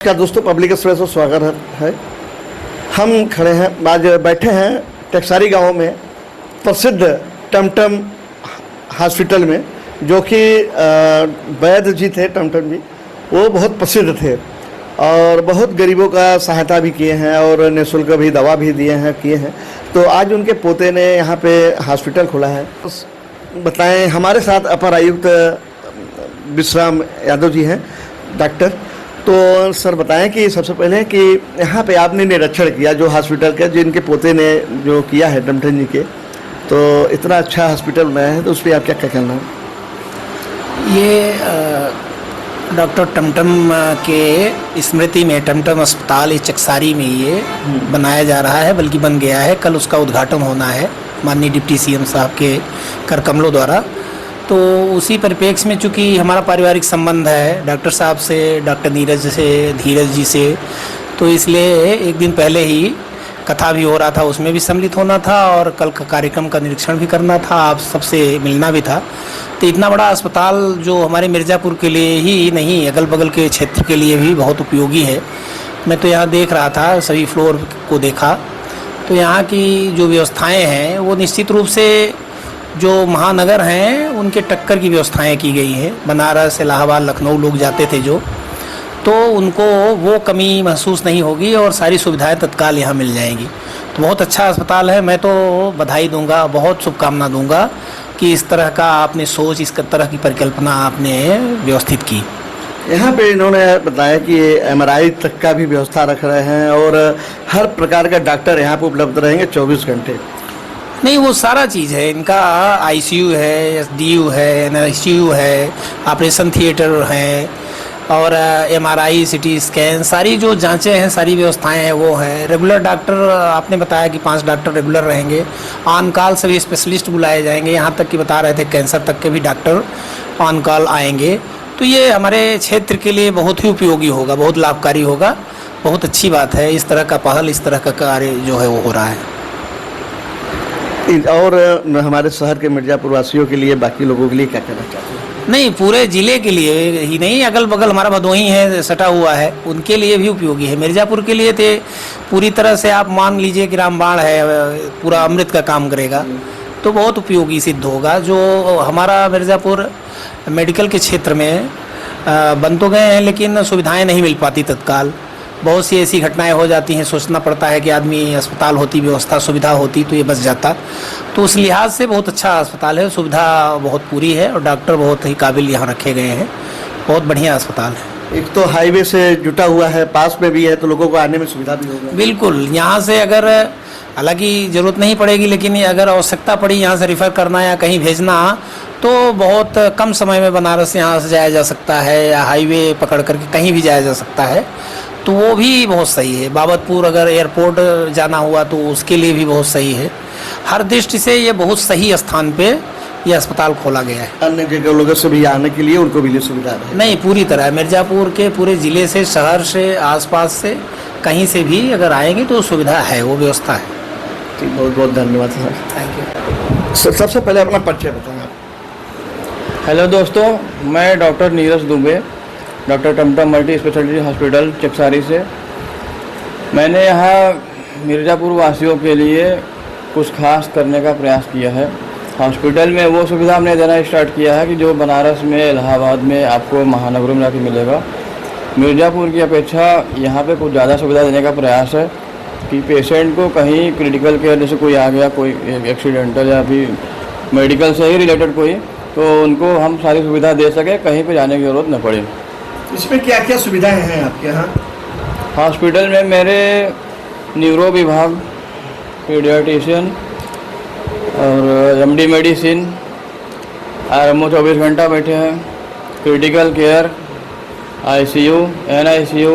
क्या दोस्तों, public express में स्वागत है। हम खड़े हैं, आज बैठे हैं टेक्सारी गांव में प्रसिद्ध टमटम हॉस्पिटल में, जो कि वैद्य जी थे टमटम जी। वो बहुत प्रसिद्ध थे और बहुत गरीबों का सहायता भी किए हैं और निःशुल्क भी दवा भी दिए हैं किए हैं। तो आज उनके पोते ने यहाँ पे हॉस्पिटल खोला है। बताएं, हमारे साथ अपर आयुक्त विश्राम यादव जी हैं, डॉक्टर। तो सर बताएं कि सबसे पहले कि यहाँ पे आपने निरीक्षण किया जो हॉस्पिटल का, जिनके पोते ने जो किया है टमटम जी के, तो इतना अच्छा हॉस्पिटल बनाया है, तो उस पर आप क्या क्या कहना है? ये डॉक्टर टमटम के स्मृति में टमटम अस्पताल इस चकसारी में ये बनाया जा रहा है, बल्कि बन गया है। कल उसका उद्घाटन होना है माननीय डिप्टी सीएम साहब के कर कमलों द्वारा। तो उसी परिप्रेक्ष्य में चूँकि हमारा पारिवारिक संबंध है डॉक्टर साहब से, डॉक्टर नीरज से, धीरज जी से, तो इसलिए एक दिन पहले ही कथा भी हो रहा था, उसमें भी सम्मिलित होना था और कल का कार्यक्रम का निरीक्षण भी करना था, आप सबसे मिलना भी था। तो इतना बड़ा अस्पताल जो हमारे मिर्ज़ापुर के लिए ही नहीं, अगल बगल के क्षेत्र के लिए भी बहुत उपयोगी है। मैं तो यहाँ देख रहा था, सभी फ्लोर को देखा, तो यहाँ की जो व्यवस्थाएँ हैं वो निश्चित रूप से जो महानगर हैं उनके टक्कर की व्यवस्थाएं की गई हैं। बनारस, इलाहाबाद, लखनऊ लोग जाते थे जो, तो उनको वो कमी महसूस नहीं होगी और सारी सुविधाएं तत्काल यहाँ मिल जाएंगी। तो बहुत अच्छा अस्पताल है। मैं तो बधाई दूंगा, बहुत शुभकामना दूंगा कि इस तरह का आपने सोच, इस तरह की परिकल्पना आपने व्यवस्थित की। यहाँ पे इन्होंने बताया कि MRI तक का भी व्यवस्था रख रहे हैं और हर प्रकार का डॉक्टर यहाँ पे उपलब्ध रहेंगे 24 घंटे। नहीं, वो सारा चीज़ है इनका। ICU है, SDU है, NICU है, ऑपरेशन थिएटर है और MRI, CT स्कैन, सारी जो जांचें हैं, सारी व्यवस्थाएं हैं वो हैं। रेगुलर डॉक्टर आपने बताया कि 5 डॉक्टर रेगुलर रहेंगे। ऑन कॉल सभी स्पेशलिस्ट बुलाए जाएंगे, यहाँ तक कि बता रहे थे कैंसर तक के भी डॉक्टर ऑन कॉल आएंगे। तो ये हमारे क्षेत्र के लिए बहुत ही उपयोगी होगा, बहुत लाभकारी होगा। बहुत अच्छी बात है, इस तरह का पहल, इस तरह का कार्य जो है वो हो रहा है। और हमारे शहर के मिर्ज़ापुर वासियों के लिए, बाकी लोगों के लिए क्या कहना चाहते हैं? नहीं, पूरे ज़िले के लिए ही नहीं, अगल बगल हमारा भदोही है, सटा हुआ है, उनके लिए भी उपयोगी है। मिर्ज़ापुर के लिए थे पूरी तरह से आप मान लीजिए कि रामबाण है, पूरा अमृत का काम करेगा, तो बहुत उपयोगी सिद्ध होगा। जो हमारा मिर्ज़ापुर मेडिकल के क्षेत्र में बन तो गए हैं, लेकिन सुविधाएँ नहीं मिल पाती तत्काल। बहुत सी ऐसी घटनाएं हो जाती हैं, सोचना पड़ता है कि आदमी अस्पताल होती, व्यवस्था सुविधा होती तो ये बच जाता। तो उस लिहाज से बहुत अच्छा अस्पताल है, सुविधा बहुत पूरी है और डॉक्टर बहुत ही काबिल यहाँ रखे गए हैं। बहुत बढ़िया अस्पताल है। एक तो हाईवे से जुटा हुआ है, पास में भी है, तो लोगों को आने में सुविधा भी होगी। बिल्कुल, यहाँ से अगर हालांकि ज़रूरत नहीं पड़ेगी, लेकिन अगर आवश्यकता पड़ी यहाँ से रिफ़र करना या कहीं भेजना, तो बहुत कम समय में बनारस यहाँ से जाया जा सकता है या हाईवे पकड़ करके कहीं भी जाया जा सकता है, तो वो भी बहुत सही है। बाबतपुर अगर एयरपोर्ट जाना हुआ तो उसके लिए भी बहुत सही है। हर दृष्टि से ये बहुत सही स्थान पे ये अस्पताल खोला गया है। अन्य जगह लोगों से भी आने के लिए उनको भी सुविधा है? नहीं, पूरी तरह मिर्ज़ापुर के पूरे ज़िले से, शहर से, आसपास से कहीं से भी अगर आएंगे तो सुविधा है, वो व्यवस्था है। ठीक, बहुत बहुत धन्यवाद सर। Thank you. सबसे पहले अपना परिचय बताएं। हेलो दोस्तों, मैं डॉक्टर नीरज दुबे, डॉक्टर टमटम मल्टी स्पेशलिटी हॉस्पिटल चकसारी से। मैंने यहाँ मिर्ज़ापुर वासियों के लिए कुछ खास करने का प्रयास किया है। हॉस्पिटल में वो सुविधा हमने देना स्टार्ट किया है कि जो बनारस में, इलाहाबाद में आपको महानगरों में जाके मिलेगा। मिर्ज़ापुर की अपेक्षा यहाँ पे कुछ ज़्यादा सुविधा देने का प्रयास है कि पेशेंट को कहीं क्रिटिकल केयर, जैसे कोई आ गया, कोई एक्सीडेंटल या फिर मेडिकल से ही रिलेटेड कोई, तो उनको हम सारी सुविधा दे सकें, कहीं पर जाने की ज़रूरत न पड़े। इसमें क्या क्या सुविधाएं हैं आपके यहाँ? हॉस्पिटल में मेरे न्यूरो विभाग, पीडियाट्रिशियन और MD मेडिसिन, RMO 24 घंटा बैठे हैं, क्रिटिकल केयर, ICU, NICU,